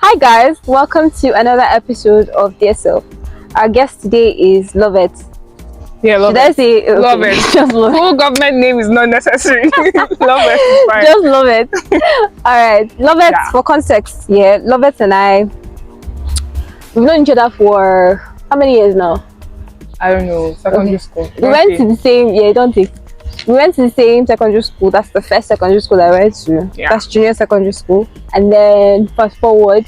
Hi guys, welcome to another episode of Dear Self. Our guest today is Lovett. Yeah, love Should I it. say okay, Love it. Just love it. Full government name is not necessary. Love it. Is fine. Just love it. Alright, Lovett, Yeah. for context, Lovett and I, we've known each other for how many years now? I don't know. Secondary school. We went to the same, we went to the same secondary school. That's the first secondary school I went to. Yeah. That's junior secondary school. And then fast forward,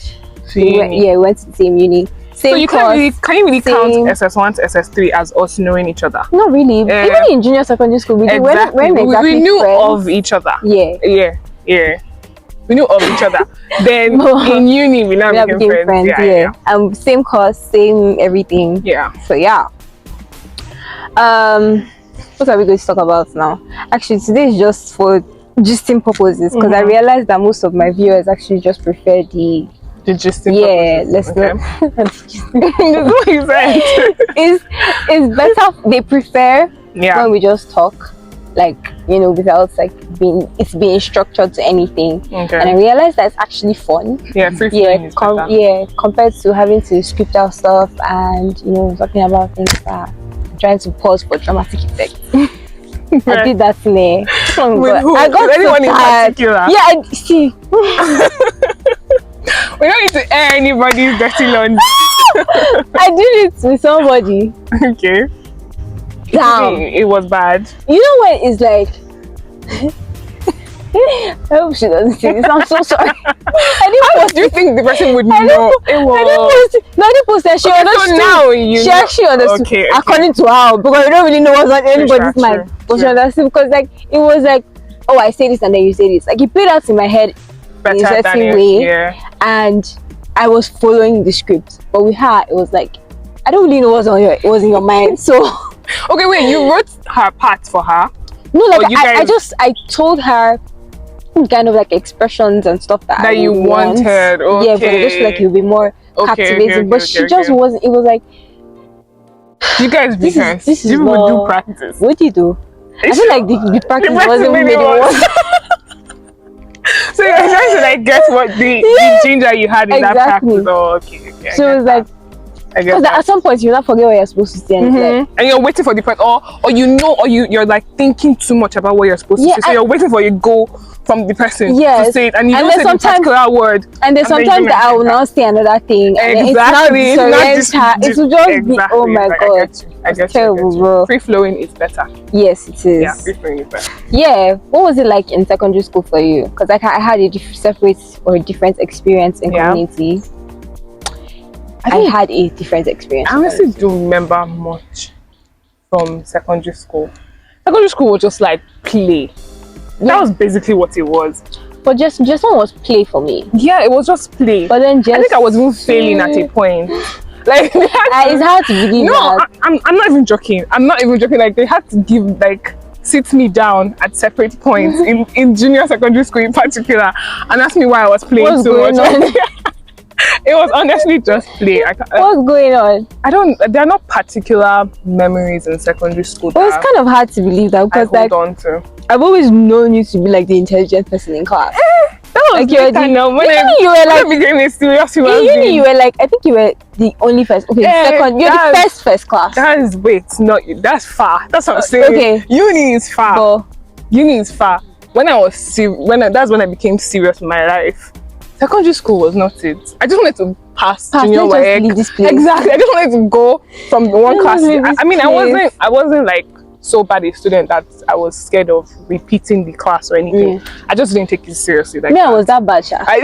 we went to the same uni. Same So you course, can you really count same- SS1 to SS3 as us knowing each other? Not really. Even in junior secondary school, we Exactly. weren't exactly We knew friends. of each other. Yeah. Yeah. We knew of each other. Then in uni, we now We became friends. Yeah. Same course, same everything. Yeah. So yeah. What are we going to talk about now? Actually, today is just for gisting purposes because I realized that most of my viewers actually just prefer the gisting let's purposes, not. That's what you said. It's better. They prefer Yeah. when we just talk, without being structured to anything. Okay. And I realized that it's actually fun. Yeah, free flowing is better. Compared to having to script out stuff and talking about things that I'm trying to pause for dramatic effect. I did that in a With who? I got With anyone so in tired. particular? Yeah, I see. We don't need to air anybody's dirty laundry. I did it with somebody. Okay. Damn. It was bad. You know when it's like I hope she doesn't see this. I'm so sorry. How do you think the person would know? I didn't post that. She understood. So now you She know. actually understood. Okay. According to her, because we don't really know what's on anybody's True, mind. But she true. understood because it was like, oh, I say this and then you say this. Like it played out in my head in a Better certain than way, yeah. and I was following the script. But with her, it was like I don't really know what's in your mind. So Okay, wait. You wrote her part for her. no, like Or you guys- I told her kind of like expressions and stuff that I you would want. wanted. Okay. Yeah, but I just feel like it'll be more captivating. But she just wasn't. It was like, You guys This is- because this is you would do not- practice. what do you do? I feel like the practice practice wasn't made made it it worse. worse. So you're trying to like guess what the ginger you had in that Exactly. practice. Oh, okay. I So it get was that. like, I get because that. at some point you not forget what you're supposed to say. And it's like, And you're waiting for the person, or you're like thinking too much about what you're supposed to Yeah, say. So you're waiting for a go from the person Yes. to say it, and you And don't then say the sometimes- particular word. and then And then you sometimes do that I will like now say another thing. And then Exactly. It's not disorient her. It will just be, oh my Like, god. I get you. terrible, bro. Free flowing is better. Yes, it is. Yeah, free flowing is better. Yeah. What was it like in secondary school for you? Because I had a separate or a different experience in Yeah. community. I think- had a different experience. I honestly don't remember much from secondary school. Secondary school was just like play. Yeah. That was basically what it was. But just one was play for me. Yeah, it was just play. But then just I think I was even failing at a point. Like they had to- it's hard to believe no, that. I'm not even joking. Like they had to give sit me down at separate points in junior secondary school in particular and ask me why I was playing What's so going much. on? It was honestly just play. What's going on? There are not particular memories in secondary school Well, it's that kind of hard to believe that I because hold on to. I've always known you to be like the intelligent person in class. That was Like, you're kind the- of when you were like I became a serious human in uni, being. you were like, I think you were the only first. Okay, Yeah, second. You're the first class. That is that's far. That's what I'm saying. Okay. Uni is far. But Uni is far. When I was that's when I became serious in my life. Secondary school was not it. I just wanted to pass junior let's just WAEC. leave this place. Exactly. I just wanted to go from one Let's class. leave this I mean, place. I wasn't like so bad a student that I was scared of repeating the class or anything. I just didn't take it seriously. Like me, I that. was that bad, sha. I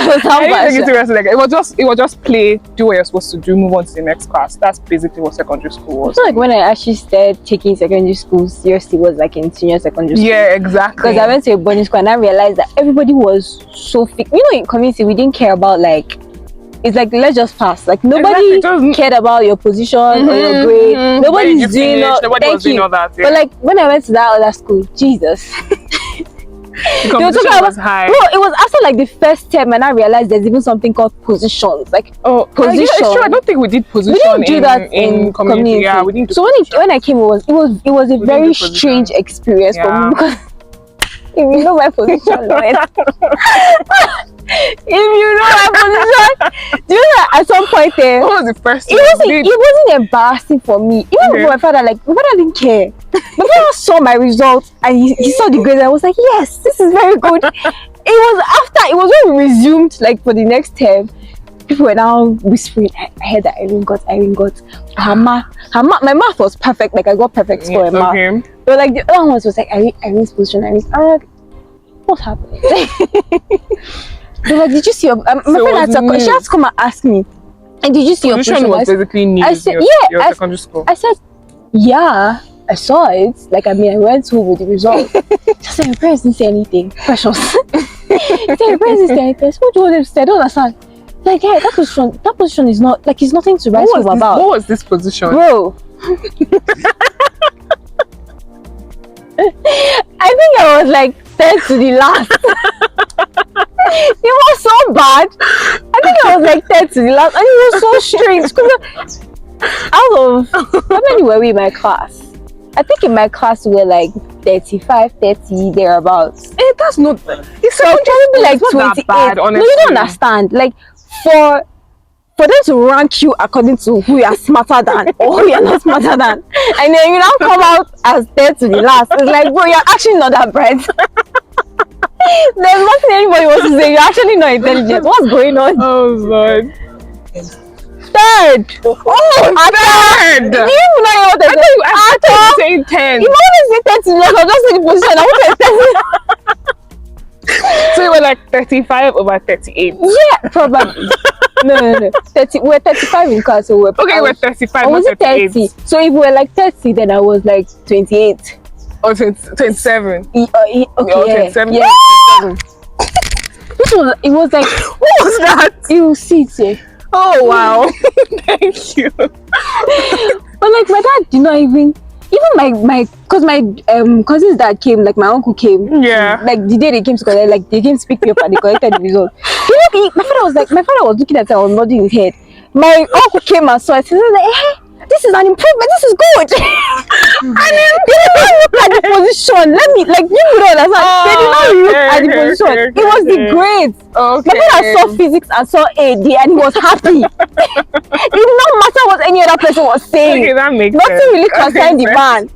was that I didn't bad. take it sha. seriously. Like it was just play, do what you're supposed to do, move on to the next class. That's basically what secondary school I was. feel like when I actually started taking secondary school seriously was like in senior secondary school. Yeah, exactly. Because I went to a boarding school and I realized that everybody was so fit. In community, we didn't care about it's like let's just pass. Like nobody Exactly, cared about your position or your grade. Where Nobody's you doing finished, nobody thank was doing you. all that. Yeah. But like when I went to that other school, Jesus. the They were competition talking was high. Bro, it was after like the first term and I realized there's even something called positions. Like Position. position. It's true. I don't think we did position. we didn't do that in community. Yeah, we didn't do so position. when I came, it was a didn't very do position. strange experience for Yeah. me because If you know my position, Lloyd. If you know my position, do you know that at some point there? What was the first thing? It wasn't embarrassing for me. Even with my father, like my father didn't care. My father saw my results and he saw the grades. I was like, yes, this is very good. It was when we resumed, like for the next term. People were now whispering. I heard that Irene got. Her math. My math was perfect. Like I got perfect score in math. But like the other ones was like Irene's position. I'm like, what's happening? They were like, did you see your? My friend she had to come and ask me. And did you see your position? Was basically new. I said, your secondary school. I said, yeah, I saw it. Like I went home with the result. She said, your parents didn't say anything. Precious. She said, your parents didn't say anything. So what do you want them to say? I don't understand. Like, yeah, that position is not like it's nothing to write home about. What was this position, bro? I think I was like third to the last. It was so bad. I think I was like third to the last, and it was so strange. Out of how many were we in my class? I think in my class we were like 35, 30 thereabouts. That's not. It's probably like 28. Bad, honestly. No, you don't understand. Like for them to rank you according to who you are smarter than or who you are not smarter than, and then you now come out as third to the last. It's like, bro, you're actually not that bright. There's nothing anybody wants to say. You're actually not intelligent. What's going on? Oh Lord. Third. Third. You even know what I thought you were saying 10. You want to say 10 to the last? I'll just say the position. I want to say 10. So you were like 35 over 38. Yeah, probably. No. 30. We're 35 in class, so we're 35. I was 30. So if we were like 30, then I was like 28. Or 27. Okay, 27. Yeah. It was like, what was that? You see it. Oh wow. Thank you. But like my dad did not even my because my cousin's dad came, like my uncle came. Yeah. Like the day they came to collect, like they came to pick me up and they collected the result. My father was looking at it, I was nodding his head. My uncle came and saw it. He was like, hey, this is an improvement, this is good. And then they did not look at the position. You don't understand. They did not look at the position. It was the grades. Okay. My father saw physics and saw AD and he was happy. It did not matter what any other person was saying. Okay, that makes Nothing sense. really concerned the man.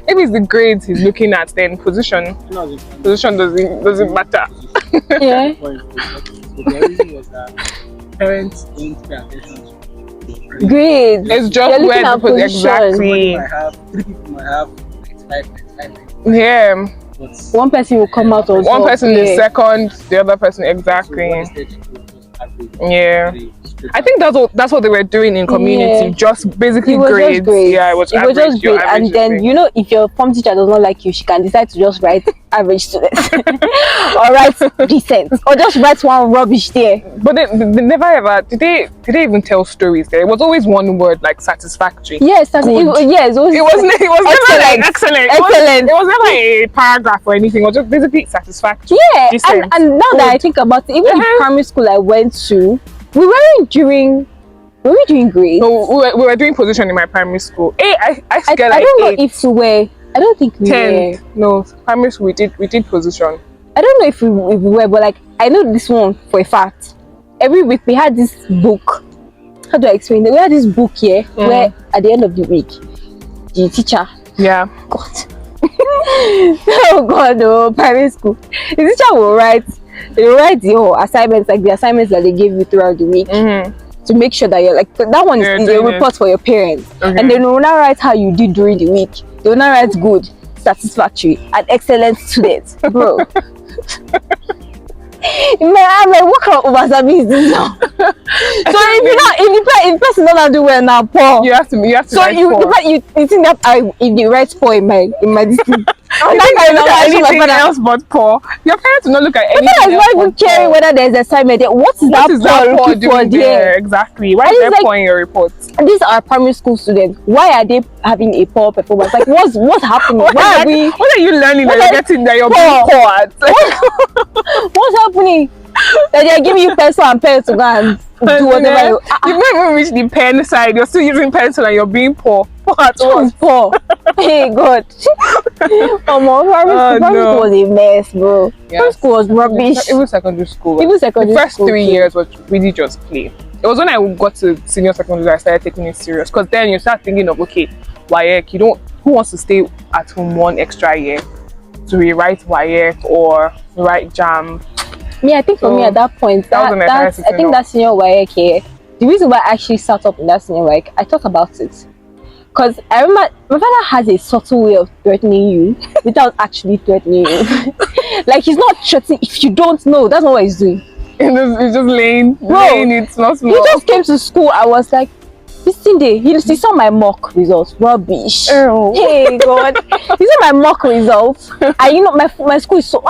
If it's the grades he's looking at, then position doesn't matter. Yeah. The reason was that parents don't pay attention to grades. It's just where to put exactly. Three people might have 95. Yeah. But one person will come out on one top. person is second, the other person exactly. Yeah. I think that's what they were doing in community, just basically grades. Yeah, it was just grades. And then if your form teacher does not like you, she can decide to just write average students or write decent or just write one rubbish there. But they never ever did they even tell stories there. It was always one word, like satisfactory. Yes, it was never like excellent. Excellent. It was never a paragraph or anything. It was just basically satisfactory. Yeah, and now that I think about it, even the primary school I went to, we weren't doing grades. No, we were doing position in my primary school. I don't know if we were. I don't think we 10. were. No, primary school we did position. I don't know if we were, but like I know this one for a fact. Every week we had this book. How do I explain it? We had this book here where at the end of the week, the teacher. Yeah. God. Oh God, no, primary school. The teacher will write. They will write your assignments, like the assignments that they gave you throughout the week, to make sure that you're like that one is a report for your parents, and then they will not write how you did during the week. They will not write good, satisfactory, and excellent student, bro. I'm like, what kind of overservice is this now? So if the person doesn't do well now, poor. You have to. So you think that if they write poor in my this thing, I'm not going to look at anything else but poor. Your parents will not look at anything else. Not even caring whether there's assignment there. What is that poor doing there? Exactly. Why is there poor in your report? These are primary school students. Why are they having a poor performance? Like what's happening? What are you learning that you're getting that you're being poor at? What's happening? That they're giving you pencil and pen to go and do whatever. You've not even reached the pen side. You're still using pencil and you're being poor. poor at was what? poor. Hey God. Primary school was a mess, bro. Primary school was rubbish. Even secondary school. The first 3 years was really just play. It was when I got to senior secondary that I started taking it serious. Because then you start thinking of, okay, WAEC, who wants to stay at home 1 extra year to rewrite WAEC or write JAM? I think for me at that point, I think that senior WAEC here, the reason why I actually sat up in that senior WAEC, I thought about it. Because I remember my father has a subtle way of threatening you without actually threatening you. Like, he's not threatening if you don't know. That's not what he's doing. He's just laying it small. He just came to school. I was like, listen, he saw my mock results. Rubbish. Oh. Hey God. He saw my mock results. And my school is so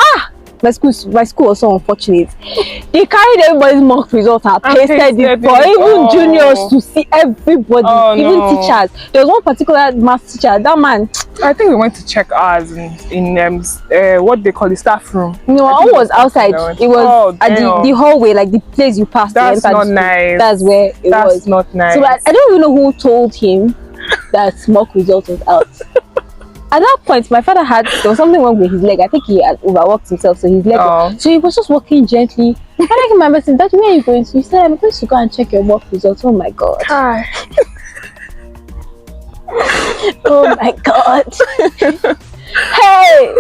my school was so unfortunate. They carried everybody's mock results and pasted it for even juniors to see everybody, even teachers. There was one particular math teacher, that man. I think we went to check ours in what they call the staff room. No, ours was outside. It was at the hallway, like the place you passed. That's not nice. That's where it was. That's not nice. So I don't even know who told him that mock result was out. At that point, my father there was something wrong with his leg. I think he had overworked himself, so his leg. So he was just walking gently. My father came and said, "Daddy, where are you going to?" He said, "I'm going to go and check your mock results." Oh my God. Oh my God. Hey,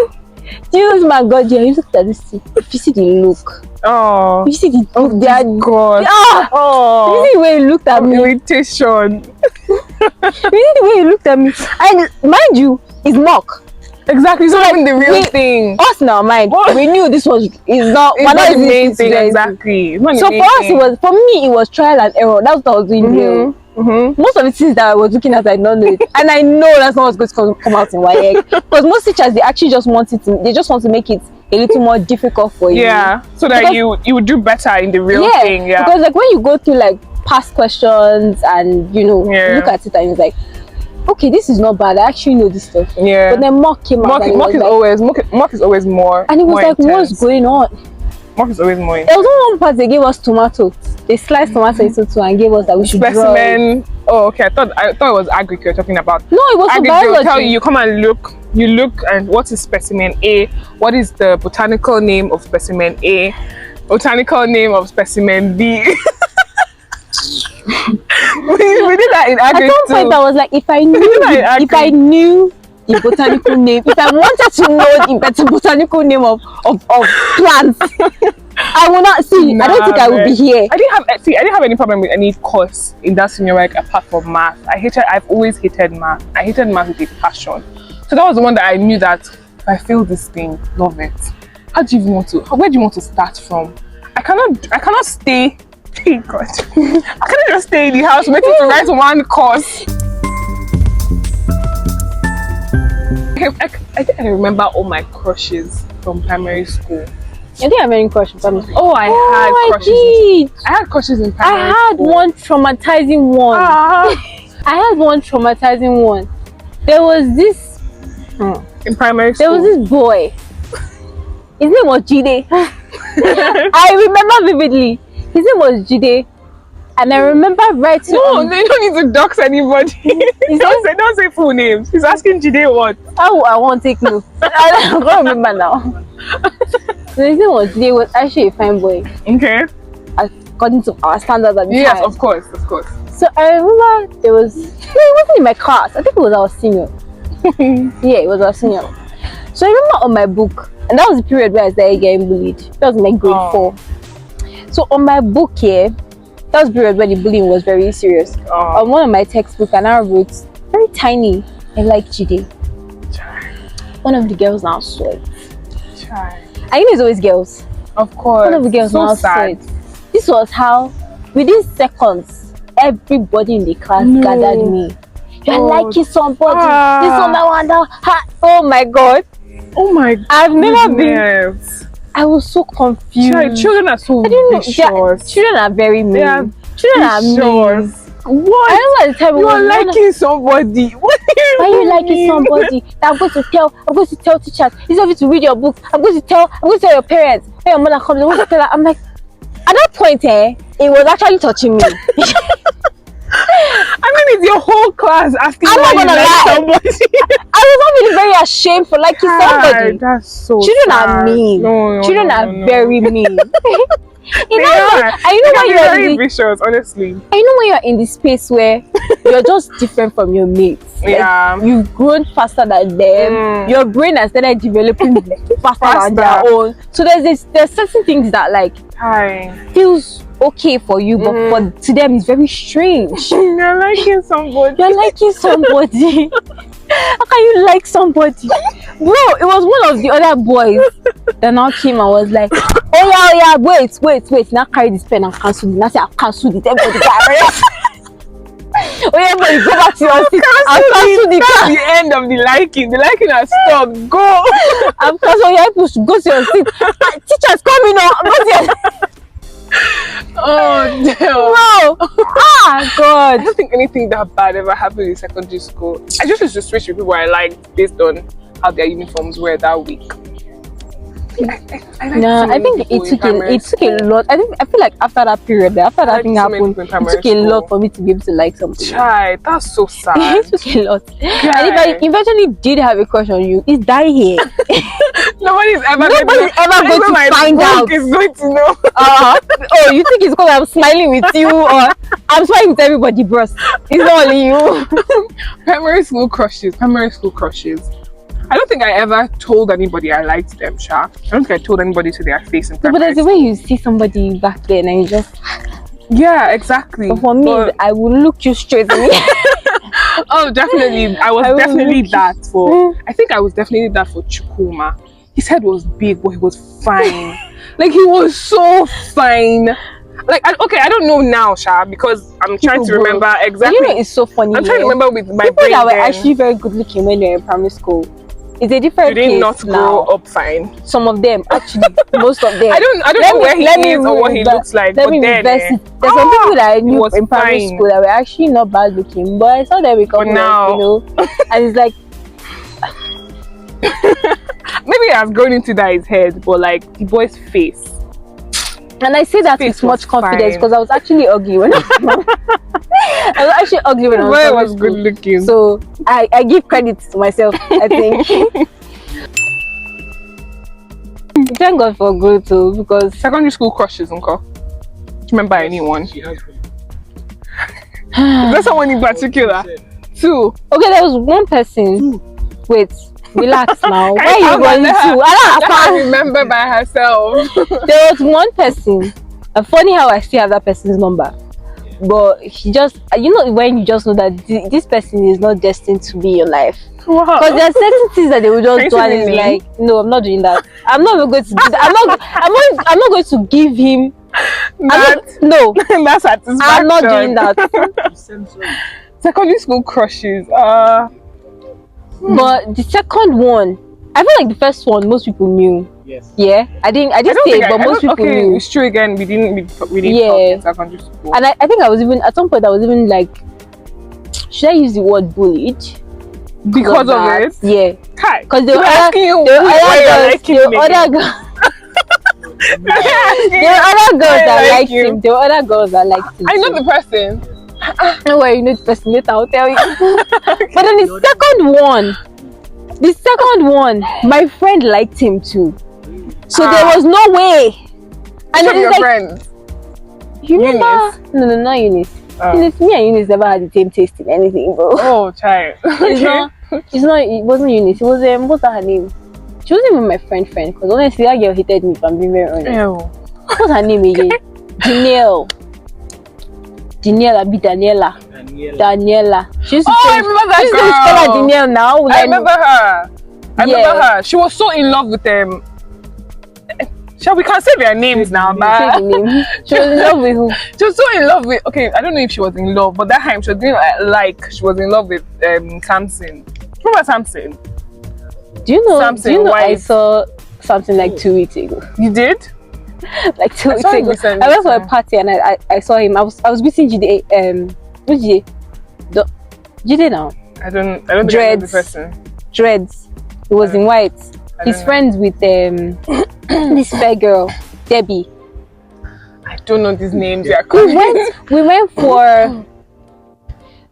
do you know my God? Yeah, you looked at this thing. If you see the look. Oh. You see the look. God. You see the way he looked at me. Irritation. You see the way he looked at me. And mind you, it's mock. Exactly. It's not even the real thing. Us now, mind. We knew this was not the main thing. Exactly. So for us, for me, it was trial and error. That's what I was doing. Most of the things that I was looking at, I don't know it, and I know that's not what's going to come out in WAEC. Because most teachers, they actually just want to make it a little more difficult for you. Yeah, so that you would do better in the real thing. Yeah, because like when you go through like past questions and you look at it and it's like, okay, this is not bad. I actually know this stuff. Yeah, but then mock came out. Mock is always more. And it was like, intense. what's going on? Mock is always more. There was one part they gave us tomato. They sliced tomato into two and gave us that we should specimen. Oh, okay. I thought it was agric you're talking about. No, it was biology. Tell you come and look. You look and what is specimen A? What is the botanical name of specimen A? Botanical name of specimen B. we did that in agric. At some point, I was like, if I knew the botanical name, if I wanted to know the botanical name of plants, I will not see. I don't think I would be here. I didn't have any problem with any course in that senior work apart from math. I've always hated math. I hated math with a passion. So that was the one that I knew that if I fail this thing, love it. Where do you want to start from? I cannot stay. Hey God. I cannot just stay in the house waiting to write one course. I think I remember all my crushes from primary school. I think I have any crush in primary school. Oh, I had crushes. I had crushes in primary school. I had one traumatizing one. I had one traumatizing one. There was this in primary school. There was this boy. His name was Jide. I remember vividly. His name was Jide. And I remember writing. No, they don't need to dox anybody. Don't say full names. He's asking Jide what? Oh, I won't take no. I don't remember now. So his name was Jide. He was actually a fine boy. Okay. According to our standards at the time. Yes, of course. So I remember he wasn't in my class. I think it was our senior. Yeah, it was our senior. So I remember on my book, and that was the period where I started getting bullied. That was like grade 4. So on my book here, that was the period where the bullying was very serious. On one of my textbooks, and I wrote very tiny, I like Jide. One of the girls now saw it. I know it's always girls. Of course. One of the girls now saw it. This was how, within seconds, everybody in the class gathered me. You're liking somebody. This one, that one, that one. Oh my God. Oh my God. I've never been. I was so confused. Children are so vicious. Children are very mean. Children are mean. What? I remember the time you are liking somebody. What why are you liking somebody? That I'm going to tell teachers. Instead of you to read your books, I'm going to tell your parents. When your mother comes, I'm going to tell her. I'm like, at that point, it was actually touching me. I mean, is your whole class asking I'm why not you gonna like lie. somebody? I was not really very ashamed for liking somebody. That's so Children sad. are mean. No, Children are very mean. You They know, are. I know They can when be you're very in the, vicious, honestly. I know when you're in the space where you're just different from your mates. Like, Yeah. you've grown faster than them. Your brain has started developing faster than their own. So there's certain things that like feels okay for you, but for to them it's very strange. You're liking somebody. You're liking somebody. How can you like somebody? Bro, it was one of the other boys that now came and was like, oh yeah, wait. Now carry this pen and cancel it. Now say I've cancelled it. Everybody got arrested. Oh yeah, but you go back to your seat. I've cancelled it. That's the end of the liking. The liking has stopped. Go. I've cancelled. Yeah, people should go to your seat. Teachers coming on. Go to your Oh damn. Bro. I God. don't think anything that bad ever happened in secondary school. I just used to switch with people I liked based on how their uniforms were that week. I think it took a lot. I feel like after that period, after that thing happened, it took a lot for me to be able to like something. Child, that's so sad. It took a lot. And if I eventually did have a crush on you, it's die here. Nobody's ever going to find out. Is going to know. Oh, you think it's because I'm smiling with you, or I'm smiling with everybody, bros? It's not only you. Primary school crushes. I don't think I ever told anybody I liked them, Sha. I don't think I told anybody to their face in primary but there's the way you see somebody back then and you just... Yeah, exactly. But for me, I will look you straight in the Oh, definitely. I was definitely that for... I think I was definitely that for Chukuma. His head was big, but he was fine. Like, he was so fine. Like, I don't know now, Sha, because I'm trying to remember exactly. You know, it's so funny. I'm trying to remember with my people brain that were then. actually very good looking when they were in primary school. It's a different Did they case not now. grow up fine? Some of them, actually, most of them. I don't know where he is or what he looks like. Let me reverse it. There's some people that I knew in primary school that were actually not bad looking, but I saw them become now, you know, and it's like maybe I've grown into that his head, but like the boy's face. And I say that with much confidence because I was actually ugly when I was good looking. So I give credit to myself, I think. Thank God for growth too, because secondary school crushes, uncle. Do you remember anyone? Is there someone in particular? Two. Okay, there was one person. Wait, relax now. Why are you going to? I can't remember by herself. There was one person. Funny how I still have that person's number, but he just, you know, when you just know that this person is not destined to be your life. Wow. Because there are certain things that they will just do, and it's like, no, I'm not doing that. I'm not even going to do that. I'm not going to give him. No, that's satisfaction. I'm not doing that. Secondary school crushes. But the second one, I feel like the first one most people knew. Yes. Yeah, I didn't say it, but most people knew. It's true again. We didn't talk in secondary school. And I think I was even at some point I was even like, should I use the word bullied? Because of it? Yeah. Because there were other girls that liked him. There were other girls that liked him. I know the person. No worry, you know the person later, I'll tell you. But then the second one, my friend liked him too. So there was no way. And it's your friend? You remember? No, not Eunice. Eunice, me and Eunice never had the same taste in anything, bro. Oh, child. It wasn't Eunice. It was what's that her name? She wasn't even my friend, because honestly that girl hated me, if I'm being very honest. Ew. What's her name again? Daniela. She used to I remember that girl. She used to Danielle now. I remember her. I remember her. She was so in love with them. We can't say their names now, but she was in love with who? She was so in love with. Okay, I don't know if she was in love, but that time she was doing like she was in love with Samson. Remember Samson? Do you know? Samson I saw something like 2 weeks ago. You did? Like 2 weeks ago. I went for a party and I saw him. I was meeting Jide. Who's Jide? Jide now? I don't think I know the person. Dreads. He was in white. He's friends with this fair girl, Debbie. I don't know these names. We went for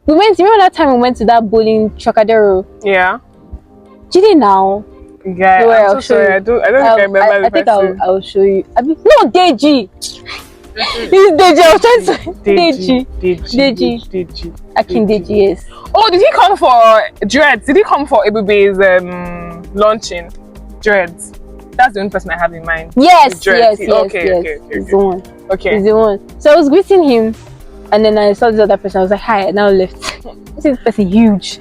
We went. Remember that time we went to that bowling Trocadero? Yeah. Did it now? Yeah. Don't worry, I'm I'll so show sorry. you. I don't think I remember I the think person. I'll show you. No, Deji. It's Deji. I was trying to Deji. Akin Deji, yes. Oh, did he come for dreads? Did he come for Ebube's launching dreads? That's the only person I have in mind. Yes, With dreads. yes. Okay. He's the one. Okay. He's the one. So I was greeting him, and then I saw this other person. I was like, "Hi." I now left. This person huge.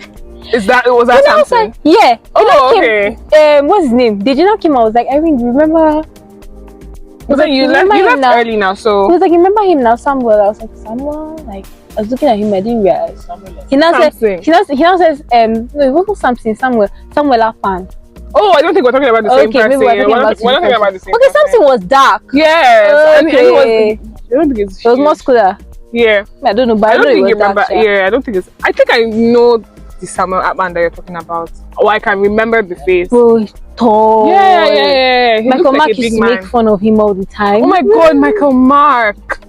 Was that And I was something? like, yeah. Oh, Came, okay. what's his name? Did you not came? I was like, Irene, do you remember? But then you left early now, He so was like, you remember him now, Samuel? I was like, Samuel? Like, I was looking at him, I didn't realize. He now said, Something. he now says, no, it wasn't something, Samuel Afan. Oh, I don't think we're talking about the same person. Maybe we're not talking about the same Okay, person. something was dark. Yes. And Okay. I don't think it's It was muscular. Yeah. I don't know, but I don't know think it you was remember. dark. Yeah. Yeah, I don't think it's. I think I know the Samuel Atman that you're talking about. Or I can remember the face. Bro, he's tall. Yeah. He Michael looks like Mark a big used to man. make fun of him all the time. Oh my God, Michael Mark.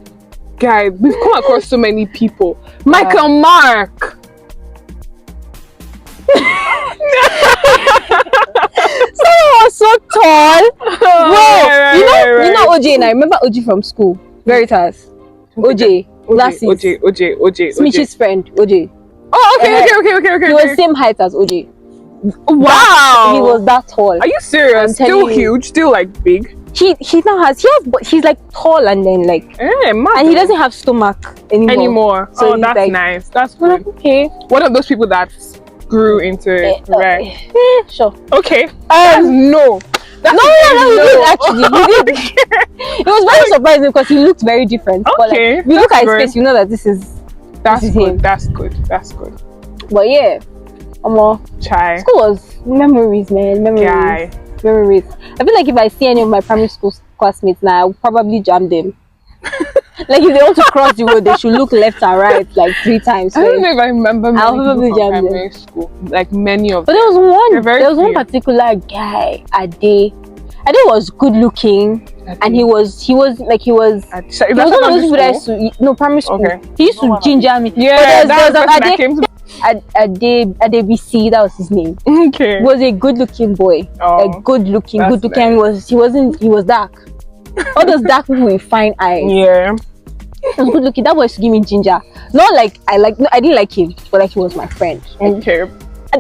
Guys, we've come across so many people. Michael Mark. Someone was so tall. Bro, you know OJ, and I remember OJ from school. Veritas. OJ. Glasses. OJ. Smithy's friend, OJ. Oh, okay. He was same height as OJ. Wow. He was that tall. Are you serious? I'm Still telling you. huge, still like big. He now has, but he's like tall and then like, Mad. and he doesn't have stomach anymore. So he's that's like, nice. That's well, good. okay. One of those people that grew into it. Right. Sure. Okay. No. No, he did actually. He did. It was very surprising because he looked very different. But like, Okay, if you look at his that's face, you know that this is good. him. That's good. But yeah, Chai. school was memories, man. Guy. Memories. I feel like if I see any of my primary school classmates now, I would probably jam them. Like if they want to cross the road, they should look left and right like 3 times. I don't know if I remember many I'll people probably from jam them. primary school. Like many of But them. there was one particular guy, Ade was good looking, and he was one of those people that used to primary school. Okay. He used to ginger me. Yeah, but there was that Ade, came to Ade BC, that was his name. Okay. He was a good looking boy. Oh, Like good looking. nice. He was dark. All those dark people with fine eyes. Yeah. He was good looking. That boy used to give me ginger. Not like I didn't like him, but like he was my friend. Okay.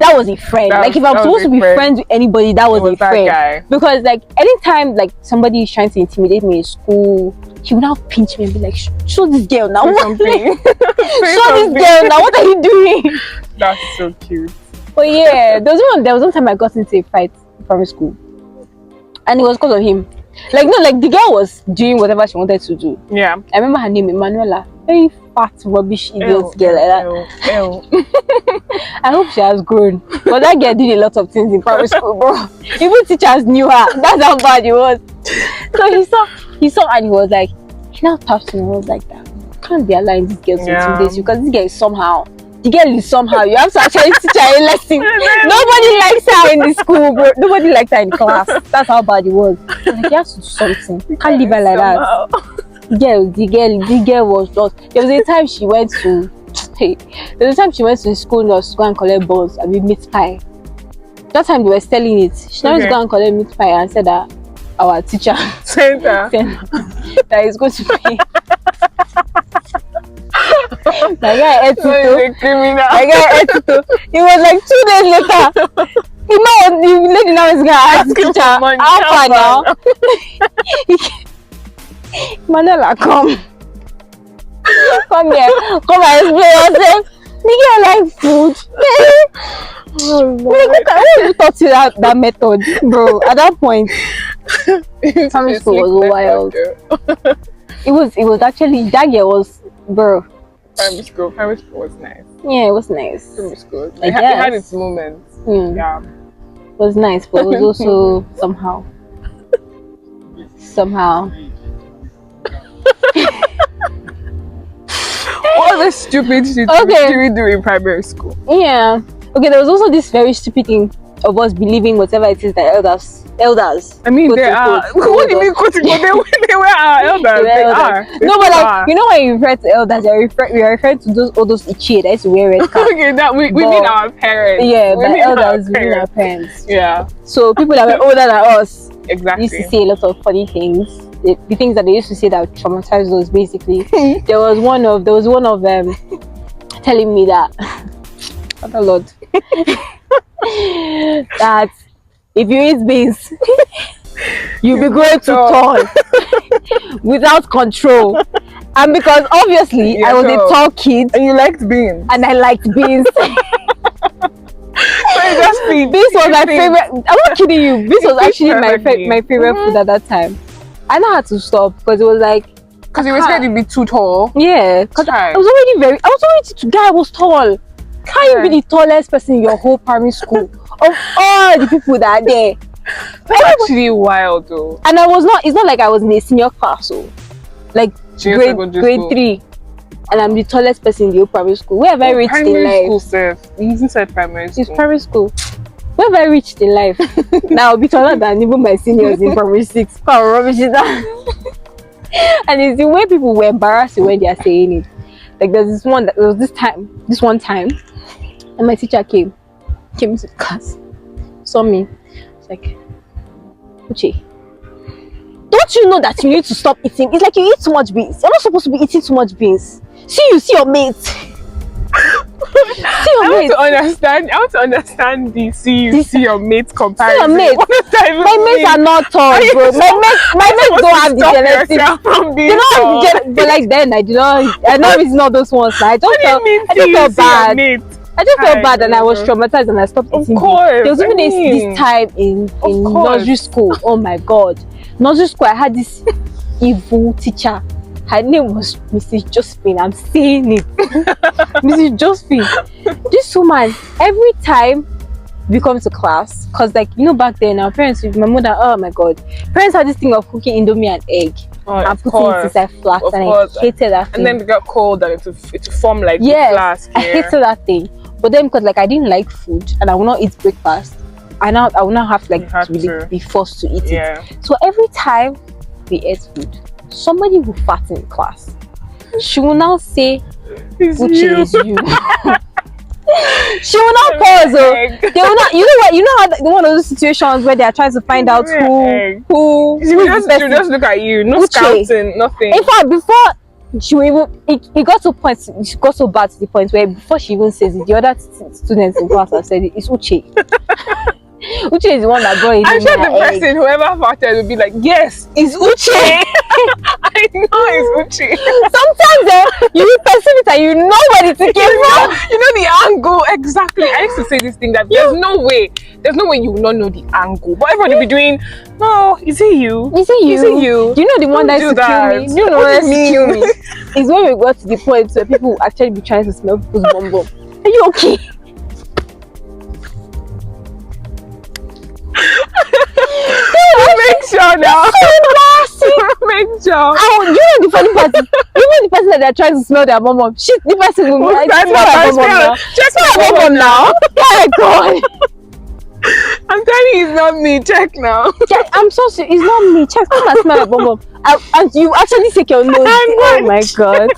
That was a friend. Like if I'm supposed to be friends with anybody, that was a friend. Guy. Because like anytime like somebody is trying to intimidate me in school, he would now pinch me and be like, show this girl now. Show something. Show this girl now. What are you doing? That's so cute. But yeah, there was one time I got into a fight in primary school, and it was because of him. Like no, like the girl was doing whatever she wanted to do. Yeah. I remember her name, Emanuela. Very fat, rubbish, idiot girl like that. I hope she has grown. But that girl did a lot of things in primary school, bro. Even teachers knew her. That's how bad it was. So he saw and he was like, he now tapped me and I was like, that can't be allowing this girl to intimidate you because this girl is somehow. The girl is somehow. You have to actually teach her a lesson. Nobody likes her in the school, bro. Nobody likes her in class. That's how bad it was. I was like, you have to do something. You can't leave her like that. The girl was just. There was a time she went to. There was a time she went to the school nurse to go and collect balls. I mean meat pie. That time they were selling it. She went to go and collect meat pie and said that our teacher said that is going to pay. My guy ate it. It was like 2 days later. You know what? The lady now is gonna ask the teacher, how far now? Manuela, come here, come and explain yourself. The girl like food. Who taught you that method, bro? At that point, primary school was wild. It was actually that girl was, bro. Primary school was nice. Yeah, it was nice. Primary school, it had its moments. Yeah, it was nice, but it was also somehow. All the stupid shit we do in primary school. Yeah. Okay, there was also this very stupid thing of us believing whatever it is that elders. I mean, quote they unquote, are. told What do you us. mean, quote unquote? They were our elders. They are. No, but like, are. you know, when you refer to elders, we are referring to all those ichie that used to wear red cap. Okay, that we mean our parents. Yeah, we but mean our elders, we mean our parents. parents. Yeah, So people that were older than us exactly. used to say a lot of funny things. The things that they used to say that traumatized us, basically. there was one of them telling me that, Father Lord, that if you eat beans, you'll be growing too tall without control. And because obviously I was a tall kid and you liked beans, and I liked beans. so you just feed. This was my favorite. I'm not kidding you. This was actually my favorite food at that time. I now had to stop because it was like, because you were scared you'd be too tall. yeah, because I was already too guy. I was tall. Can you be the tallest person in your whole primary school of all the people that are there? That's actually wild though. And I was not. It's not like I was in a senior class, so like grade 3, and I'm the tallest person in the whole primary school. Where have I reached in life? School, you even said primary school. It's primary school. Where have I reached in life? Now I'll be taller than even my seniors in primary 6. How rubbish is that? And it's the way people were embarrassed when they are saying it. Like there was this one time, and my teacher came into class, saw me, it's like, Uche, don't you know that you need to stop eating? It's like you eat too much beans. You're not supposed to be eating too much beans. See your mates. I want to understand the see your mates comparison. See your mates. What does that even My mates mean? are not tall, bro. My mates don't have the genetics. They don't have the but like then I know it's not those ones. I just felt bad. I just felt bad and I was traumatized and I stopped eating. Of course. There was even this time in nursery school. Oh my god. Nursery school, I had this evil teacher. Her name was Mrs. Josephine. I'm saying it. Mrs. Josephine. This woman, every time we come to class, because like, you know, back then our parents, my mother, oh my god, parents had this thing of cooking indomie and egg and putting it inside flask, and I hated that thing. And then it got cold and it formed like flask. I hated that thing. But then because like I didn't like food and I would not eat breakfast, I will not have to be forced to eat it. So every time we ate food, somebody who fat in class, she will now say, Uche is you. She will not pause. They will not. You know what? You know how one of those situations where they are trying to find out who just look at you, no scouting, nothing. In fact, before she will even, it got to point. She got so bad to the point where before she even says it, the other students in class have said it. It's Uche. Uche is the one that brought it. I'm sure the person, whoever farted, will be like, yes, it's Uche. I know it's Uche. Sometimes you perceive it and you know where it came from. You know the angle exactly. I used to say this thing that there's no way you will not know the angle. But everybody will be doing, no, is it you? Is it you? Is it you? Do you know the one that used to kill me? You know what used to kill me? Is when we got to the point where people will actually be trying to smell people's bum bum. Are you okay? Make sure now. So embarrassing. Make sure. You know the funny part. Even the person that they're trying to smell their bum bum. Shit, the person will be like, smell my bum bum now. Check my bum bum now. Oh my god. I'm telling you, it's not me. Check now. I'm so serious. It's not me. Check. Come and smell my bum bum. And you actually take your nose. Oh my god.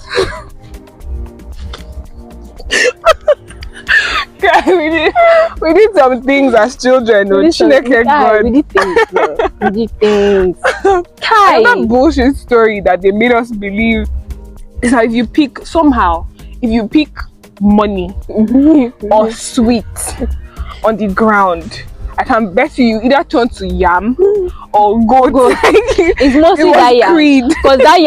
God, we did some things as children. We did things, bro. We did things. That bullshit story that they made us believe is that if you pick money or sweet on the ground, I can bet you either turn to yam or goat. It's mostly that yam. Because that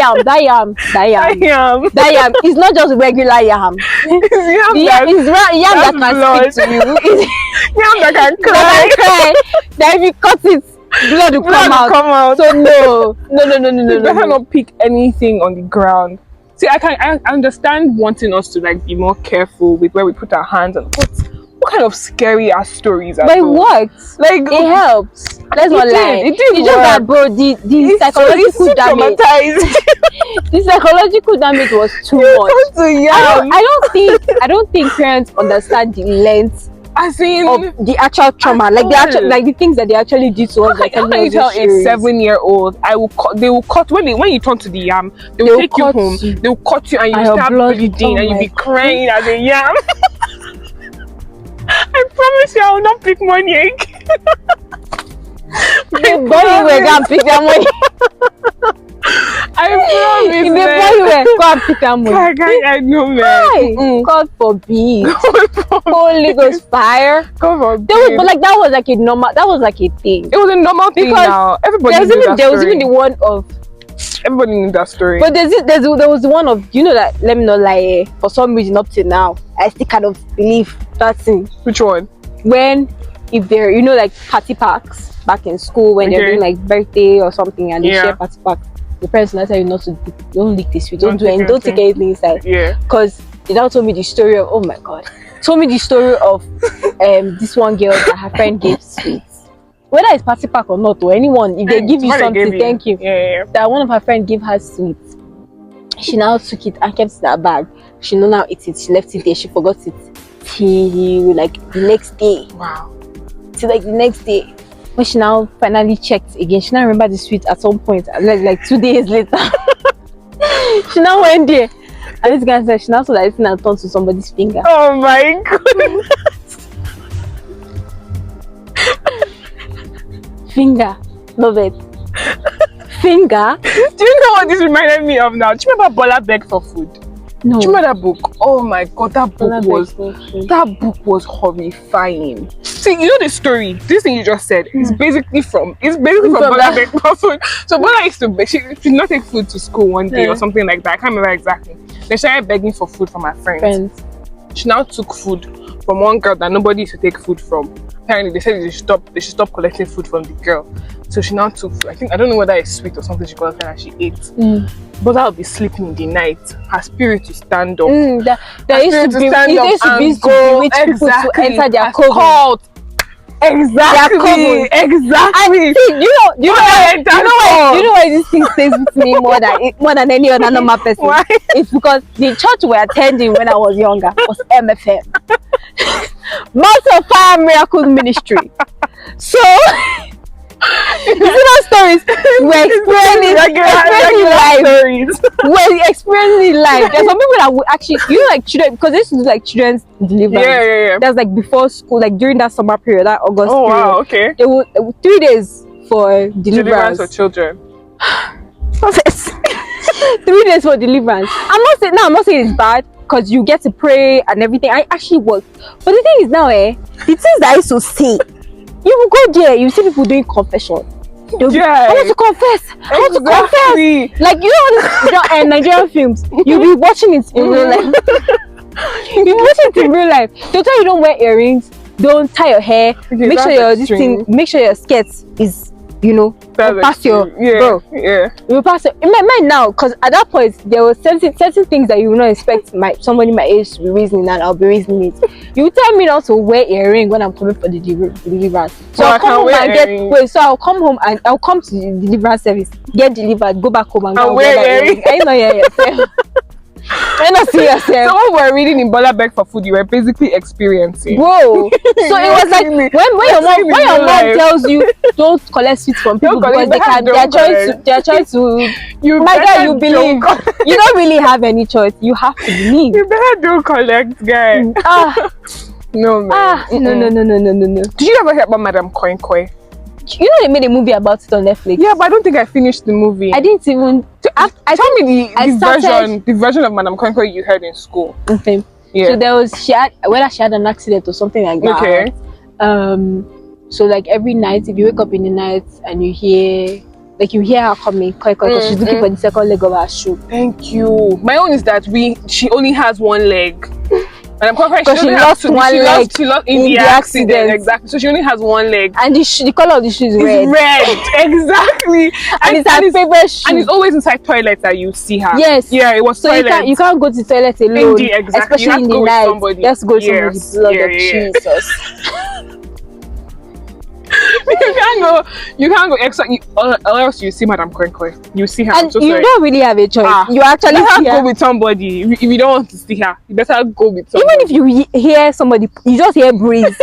yam is not just regular yam. It's yam that can speak to you. Yam that can cry. Then if you cut it, blood will come out. So no. You better not pick anything on the ground. See, I understand wanting us to like be more careful with where we put our hands on. What kind of scary ass stories are But it those? works. Like it helps. Let's not lie. It did it's just that, bro, the psychological damage. The psychological damage was too much. I don't think parents understand the length As in, of the actual trauma, like the actual, like the things that they actually did to us. Like, how can you tell a 7-year-old? They will cut when you turn to the yam. They will take you home. They will cut you and you start bleeding and you be crying as a yam. I promise you, I will not pick money again. The boy you were gonna pick that money. I promise. In the boy you were go and pick that money. I know, man. God forbid. Holy Ghost fire. God forbid. But like that was like a normal. That was like a thing. It was a normal thing. Because now everybody there was even the one of. Everybody knew that story. But there was one of, you know, that, let me not lie, for some reason up to now I still kind of believe that thing. Which one? When if they're, you know, like party packs back in school when they're doing like birthday or something and they share party packs, the parents will tell you not to, don't lick this, don't take anything inside. Yeah. Because they now told me the story of, oh my god, told me the story of this one girl that her friend gave sweets. Whether it's party pack or not, or anyone, if they give you something, thank you. Yeah. That one of her friends gave her sweets. She now took it and kept it in her bag. She no now eat it. She left it there. She forgot it till like the next day. Wow. Till like the next day, when she now finally checked again, she now remembered the sweet at some point. Like 2 days later, she now went there, and this guy said she now saw that it's now turned to somebody's finger. Oh my goodness. Finger, love it. Finger. Do you know what this reminded me of now? Do you remember Bola Beg for Food? No. Do you remember that book? Oh my god, that book was horrifying. See, you know the story. This thing you just said is basically from Bola Beg for Food. So Bola used to beg. She did not take food to school one day or something like that. I can't remember exactly. Then she started begging for food from her friends. She now took food from one girl that nobody used to take food from. Apparently, they said they should stop collecting food from the girl. So she now took food. I don't know whether it's sweet or something she collected and she ate. But that would be sleeping in the night. Her spirit to stand up. There used to be rich people to enter their cult. Exactly. And see, you know why this thing stays with me more than any other normal person. Why? It's because the church we were attending when I was younger was MFM, Mountain of Fire Miracle Ministry. So you see those stories? We're experiencing live. There's some people that would actually, you know, like children, because they used to do like children's deliverance. Yeah. That's like before school, like during that summer period, that August period. Wow, okay. They would 3 days for deliverance for children. 3 days for deliverance. I'm not saying it's bad, because you get to pray and everything. I actually work. But the thing is now, the things that I used to see, you will go there, you see people doing confession. I want to confess. I want to confess. Like, you know, Nigerian films, you'll be watching it in real life. You'll be watching it in real life. They'll tell you don't wear earrings, don't tie your hair, make sure your skirt is, you know, past your bro. You pass it. In my mind now, because at that point there were certain things that you would not expect somebody my age to be reasoning, and I'll be reasoning it. You tell me not to wear earring when I'm coming for the deliverance. So I'll come home and so I'll come home and I'll come to the deliverance service, get delivered, go back home and go wear earring. I know yourself. I not see yourself. So what we're reading in Bola Beg for Food, you were basically experiencing. Whoa! So it was like when your mom tells you don't collect sweets from people because they're trying to. You believe. You don't really have any choice. You have to believe. You better don't collect, guy. No man. No. Did you ever hear about Madam Koi Koi? You know they made a movie about it on Netflix. Yeah, but I don't think I finished the movie. I didn't even. Tell me the version of Madam Koi Koi you heard in school. Okay. Yeah. So she had an accident or something like that. Okay. So like every night, if you wake up in the night and you hear her coming, Koi Koi, because she's looking for the second leg of her shoe. Thank you. My own is that she only has one leg. And she lost one leg she lost in the accident. Exactly. So she only has one leg. And the color of the shoe is red. Exactly. And it's her favorite shoe. And it's always inside toilets that you see her. Yes. Yeah, it was so toilet. you can't go to the toilet alone. Indeed, exactly. Especially in the night. Somebody. You have to go with somebody. Blood of Jesus. You can't go extra, or else you see Madam Kwenkwe. You see her. And So you sorry. don't really have a choice. You actually You have to see go her. with somebody. If you don't want to see her, you better go with somebody. Even if you hear somebody, you just hear breeze.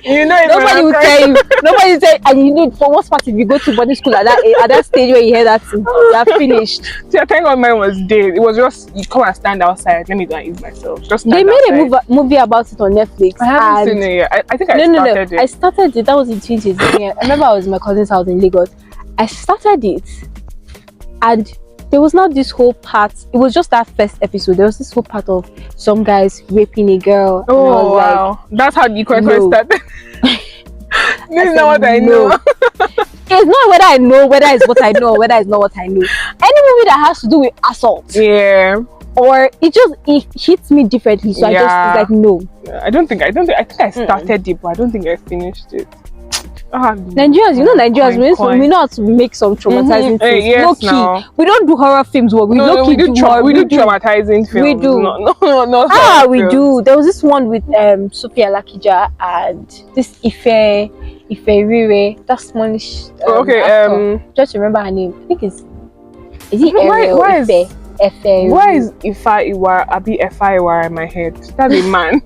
You know, it's Nobody will Madam tell you. Nobody will tell you. And you know, for most part, if you go to boarding school at that stage where you hear that thing, you are finished. See, I think when mine was dead, it was just you come and stand outside. Let me go and ease myself. Just stand They made outside. a movie about it on Netflix. I haven't and seen it yet. I think I no. started it. I started it. That was in 2018. I remember I was in my cousin's house in Lagos. I started it, and there was not this whole part. It was just that first episode. There was this whole part of some guys raping a girl. And I Oh was like, wow, that's how the Kwenkwe no. started. This is said, not what I know. no. It's not whether I know, whether it's what I know, or whether it's not what I know. Any movie that has to do with assault, Yeah. or it hits me differently. So I just Yeah. it's like no. I think I started it, but I don't think I finished it. Nigerians, we know how to make some traumatizing things. Yes, Low key, now. we don't do horror films, but we low key do horror. We do traumatizing films. We do. No. We films. do. There was this one with Sophia Lakija and this Ife Rire, that Smallish actor. Just remember her name. I think is it Ariel why Ife? Why is Ifa Iwara in my head? That's a man.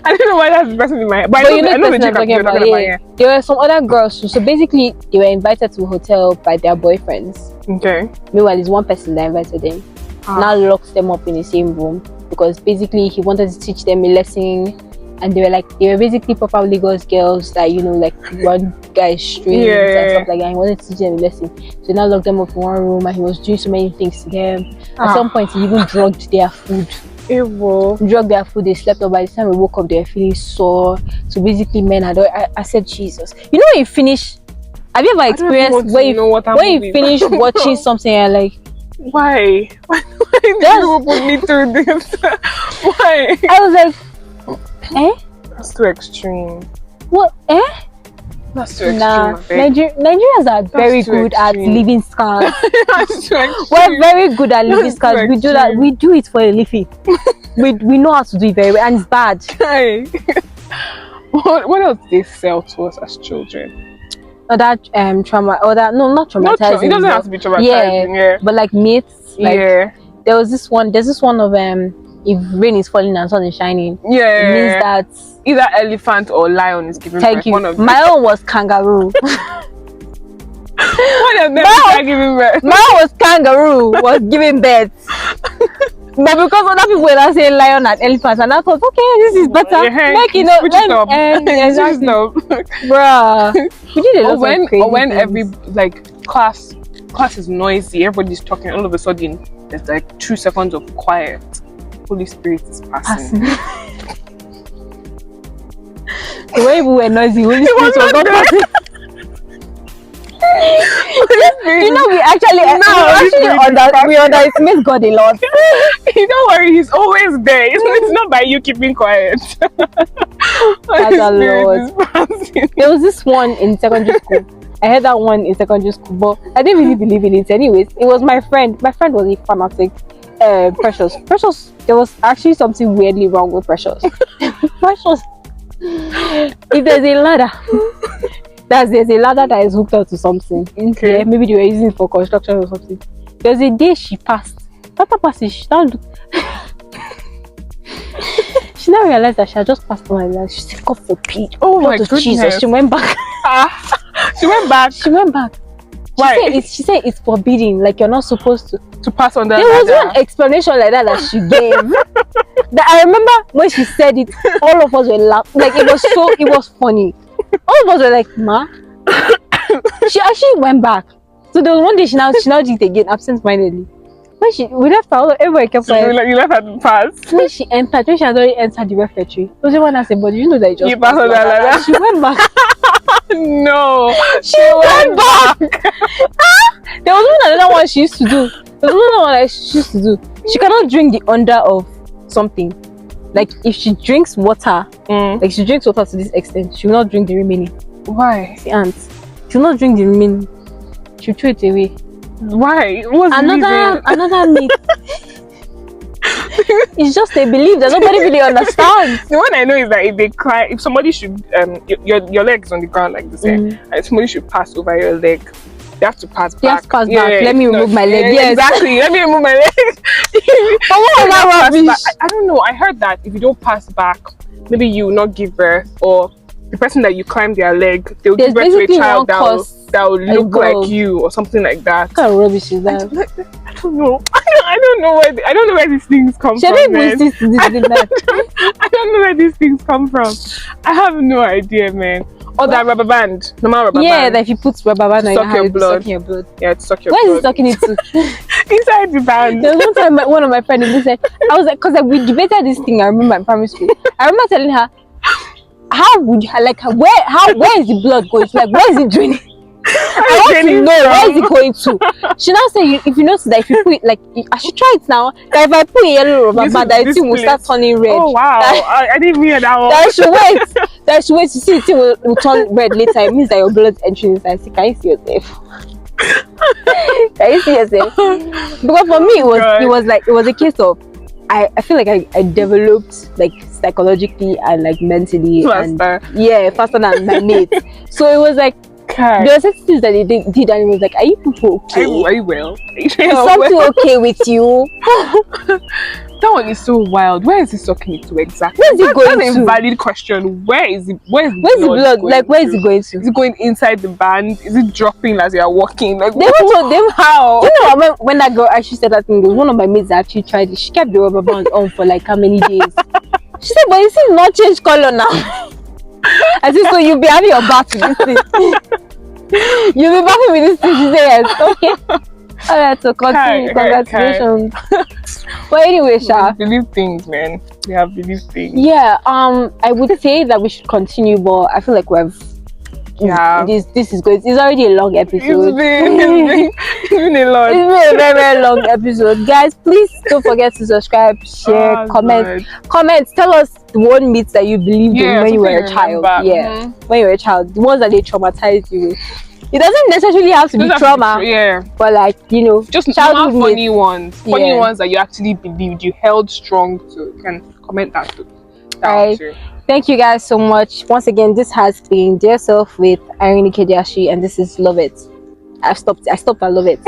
I don't know why that's the person in my head. But I know the chick I'm talking about. Yeah. There were some other girls so basically they were invited to a hotel by their boyfriends. Okay. Meanwhile, there's one person that invited them. Now locks them up in the same room because basically he wanted to teach them a lesson, and they were basically proper Lagos girls that like one guy's strings and stuff like that. He wanted to teach them a lesson, so now locked them up in one room, and he was doing so many things to them. At some point, he even drugged their food. Drugged their food. They slept up. By the time we woke up, they were feeling sore. So basically, men had. I said, Jesus. You know when you finish. Have you ever experienced when you finish watching something and like, why? Why do you put me through this? Why? I was like, That's too extreme. What? That's too extreme. Nah, Nigerians are very good at leaving scars. That's too extreme. We're very good at leaving scars. We do that. We do it for a living. we know how to do it very well, and it's bad. Hey. What else did they sell to us as children? Or that trauma, or that not traumatizing. It doesn't have to be traumatizing. Yeah. But like myths. Like, there's this one of if rain is falling and sun is shining. Yeah. It means that either elephant or lion is giving birth. Thank you. One of My own was kangaroo. One of them is giving birth. Mine was kangaroo was giving birth. But because other people were not saying lion and elephant, and I thought, okay, this is better. Exactly. Bruh. We did a lot of crazy when things. every class is noisy, everybody's talking, all of a sudden there's like 2 seconds of quiet. Holy Spirit is passing. The way we were noisy, Holy Spirit was not passing. We underestimate God a lot. Don't worry, he's always there. It's not by you keeping quiet. That's a lot. There was this one in secondary school. I heard that one in secondary school, but I didn't really believe in it. Anyways, it was my friend. My friend was a fanatic. Precious. There was actually something weirdly wrong with Precious. Precious. If there's a ladder. There's a ladder that is hooked up to something. Okay. Yeah, maybe they were using it for construction or something. There's a day she passed. After passing, she now realized that she had just passed on my life. She said, God forbid. Oh my goodness. Jesus. She went back. She went back. Why? She said it's forbidden. Like you're not supposed to pass on that. There was one explanation like that she gave. That I remember when she said it, all of us were laughing. Like it was funny. All of us were like, Ma. She actually went back. So there was one day she now did it again, absent-mindedly. When we left her, everybody kept quiet. You left her to pass. When she had already entered the refectory, there was one that said, but you know that you just you passed on that. She went back. No. She went back. There was another one she used to do. She cannot drink the under of something. Like if she drinks water, like she drinks water to this extent, she will not drink the remaining. Why? The aunt. She will not drink the remaining. She'll throw it away. Why? What's another myth? It's just a belief that nobody really understands. The one I know is that if they climb, if somebody should, your leg's on the ground like this, and somebody should pass over your leg, they have to pass They back. have to pass back. Let me remove my leg. Yeah, Yes. exactly. Let me remove my leg. But what was that rubbish? I don't know. I heard that if you don't pass back, maybe you will not give birth, or the person that you climb their leg, they'll give birth to a basically child one cause that will look girl. like you or something like that. What kind of rubbish is that? I don't know. I don't know where I don't know where these things come Should from. we Man. boost this I don't know where these things come from. I have no idea, man. Or that rubber band, normal rubber band. Yeah, that if you put rubber band on your Suck your hand, blood. sucking your blood. Yeah, to suck your Where is blood. he sucking it to? Inside the band. There was one time one of my friends said, I was like, because we debated this thing. I remember in primary school. I remember telling her, how would you like where is the blood going to? Like, where is it draining? I want to know where is it going to. She now said, if you notice that if you put it, like, I should try it now. That if I put a yellow rubber band, that the thing will start turning red. Oh wow, I didn't hear that one. That I should wait. That I should wait to see the thing will turn red later. It means that your blood's entering inside. So can you see yourself? Can you see yourself? Because for me, it was a case of I feel like I developed like psychologically and like mentally Faster. and faster than my mates. So it was like there were certain things that they did and it was like, are you people okay? Are you well? Is something okay with you? That one is so wild. Where is he sucking it to exactly? Where is it going That's to? a valid question. Where is it? Where's the blood? Like, where is it going to? Is it going inside the band? Is it dropping as you are walking? Like, They even told them how. You know, when that girl actually said that thing, there was one of my mates that actually tried it. She kept the rubber band on for like how many days? She said, but you see, it's not change color now. I said, so you'll be having your bath with this thing. You'll be bathing with this thing. She said, yes. Okay. Alright, so continue. Congratulations. But anyway, Sha. Believe things, man. We have believed things. Yeah, I would say that we should continue, but I feel like this is good. It's already a long episode. It's been a lot. It's been a very, very long episode. Guys, please don't forget to subscribe, share, comment. Comment. Tell us the one myth that you believed in when you were a child. Yeah. When you were a child. The ones that they traumatized you with. It doesn't necessarily have to be trauma. But like, just childhood funny ones. Funny ones that you actually believed, you held strong to. You can comment that too. Alright. Thank you guys so much. Once again, this has been Dear Self with Irene Kediashi, and this is Love It. I stopped at Love It.